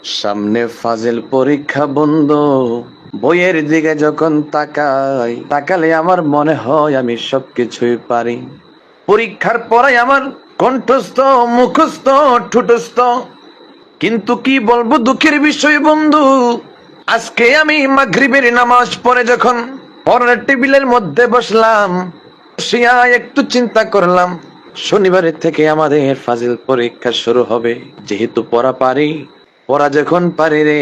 সামনে ফাজিল পরীক্ষা বন্ধু, বইয়ের দিকে যখন তাকালে আমার মনে হয় আমি সবকিছুই পারি। পরীক্ষার পরে আমার কণ্ঠস্থ, মুখস্থ, ঠোঁটস্থ, কিন্তু কি বলবো দুঃখের বিষয় বন্ধু, আজকে আমি মাগরিবের নামাজ পড়ে যখন পড়ার টেবিলের মধ্যে বসলাম, বসিয়া একটু চিন্তা করলাম শনিবারের থেকে আমাদের ফাজিল পরীক্ষা শুরু হবে। যেহেতু পড়া যখন পারি রে,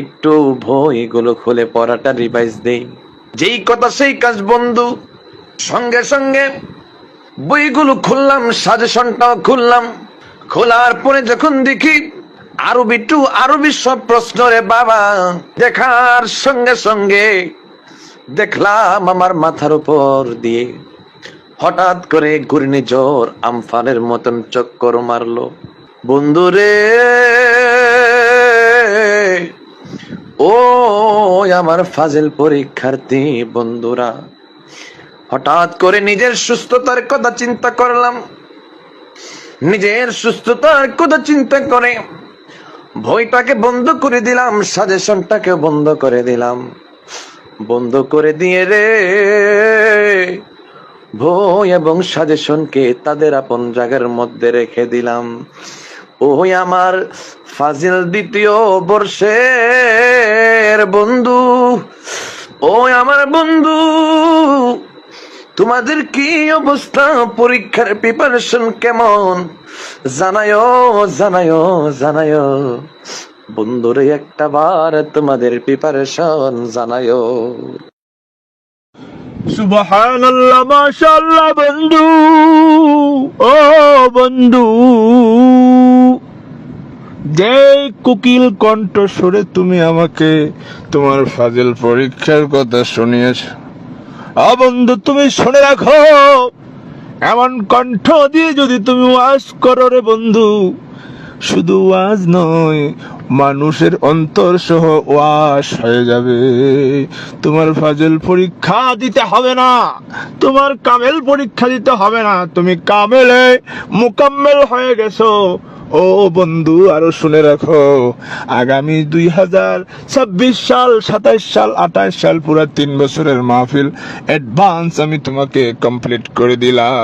একটু বইগুলো খুলে পড়াটা রিভাইজ দেই। যেই কথা সেই কাজ বন্ধু, সঙ্গে সঙ্গে বইগুলো খুললাম, সাজেশনটাও খুললাম। খোলার পরে যখন দেখি আরবি সব প্রশ্ন রে বাবা, দেখার সঙ্গে সঙ্গে দেখলাম আমার মাথার উপর দিয়ে হঠাৎ করে ঘূর্ণিঝড় আমফানের মতন চক্কর মারলো বন্ধুরে। ও আমার ফাজিল পরীক্ষার্থী বন্ধুরা, হঠাৎ করে নিজের সুস্থতার কথা চিন্তা করলাম। নিজের সুস্থতার কথা চিন্তা করে বইটাকে বন্ধ করে দিলাম, সাজেশনটাকে বন্ধ করে দিলাম। বন্ধ করে দিয়ে রে বই এবং সাজেশনকে তাদের আপন জায়গার মধ্যে রেখে দিলাম। ওই আমার ফাজিল দ্বিতীয় বর্ষের বন্ধু, ওই আমার বন্ধু, তোমাদের কি অবস্থা? পরীক্ষার প্রিপারেশন কেমন? জানায়ো বন্ধুরে, একটা বার তোমাদের প্রিপারেশন জানায়ো। সুবহানাল্লাহ, মাশাআল্লাহ বন্ধু। ও বন্ধু, যে কোকিল কণ্ঠস্বরে তুমি আমাকে তোমার ফাজিল পরীক্ষার কথা শুনিয়েছ, বন্ধু তুমি শুনে রাখো, এমন কণ্ঠ দিয়ে যদি তুমি ওয়াজ করো রে বন্ধু, শুধু ওয়াজ নয়, মানুষের অন্তর সহ ওয়াজ হয়ে যাবে। তোমার ফাজিল পরীক্ষা দিতে হবে না, তোমার কামেল পরীক্ষা দিতে হবে না, তুমি কামেলে মুকাম্মেল হয়ে গেছো। ও বন্ধু, আরো শুনে রাখো, আগামী 2026 সাল, 27 সাল, 28 সাল, পুরা 3 বছরের মাহফিল অ্যাডভান্স আমি তোমাকে কমপ্লিট করে দিলাম।